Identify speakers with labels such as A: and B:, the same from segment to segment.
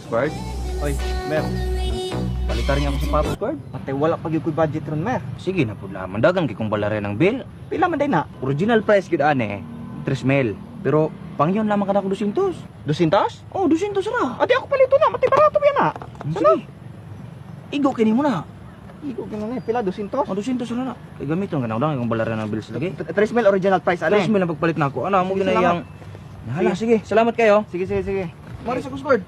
A: Squad?
B: Oy, Mer. Palitar niya ako sa papo, Squad. Patay wala pag yung budget ron, Mer.
A: Sige na po naman. Dagan kay kung balarin ng bill.
B: Pila man day na?
A: Original price gid ane. 3,000. Pero pang yun lamang ka na ko 200.
B: 200?
A: Oh, 200 ra.
B: Adi ako palito na, matay barato yan na.
A: Sige. Igo kini mo na.
B: Igo ka na pila 200?
A: Oh, 200 ra na. Kay gamiton ka na ulang kung balarin ng bills lagi.
B: 3,000 original price, ano
A: 3,000 lang pagpalit na ako. Ano mo
B: Sige,
A: yun
B: salamat.
A: yang. Hala, sige. Salamat kayo.
B: Sige, sige, sige. Maris ako, Squad.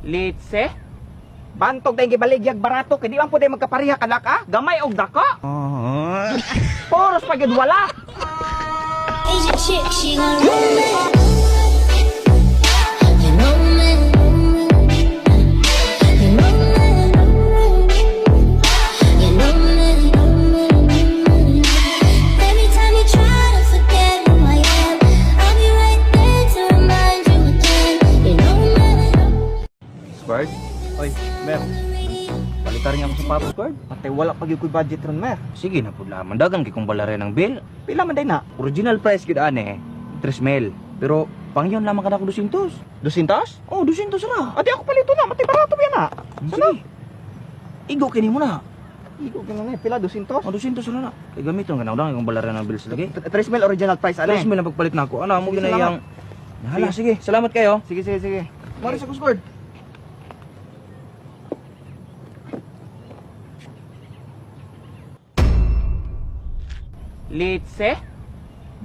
B: Litse? Bantog tayong gibaligyag barato, kaya di man po tayo magkapariha ka na ka? Gamay og daka? Poros pagid wala!
C: Asian chick, she gon' run that. You know me. You know me. You know me. Every time you try to forget who I am, I'll be right there to remind you again. You know me.
A: Squad?
B: Oy, Mer. Palitar niya ako sa papo, Squad. Patay wala pag yung budget ron, Mer.
A: Sige na po naman. Dagan kay kung balarin ng bill.
B: Pila man day na?
A: Original price gid ane. 3,000. Pero pang yun lamang ka na ko 200.
B: 200?
A: Oh, 200 ra.
B: Adi ako palito na, matay barato yan na.
A: Sige. Igo kini mo na.
B: Igo ka na pila 200?
A: Oh, 200 ra na. Kay gamiton ka na ulang kung balarin ng bills lagi.
B: 3,000 original price, ano
A: 3,000 lang pagpalit na ako. Ano mo
B: Sige,
A: yun
B: salamat.
A: yang. Hala, sige. Salamat kayo.
B: Sige, sige, sige. Maris ako, Squad. Litse?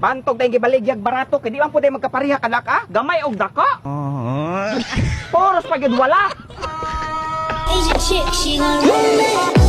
B: Bantog tayong gibaligyag barato, kaya di man po tayo magkapariha ka na ka? Gamay og daka? Poros pagid wala!
C: Asian chick, she gon' run that.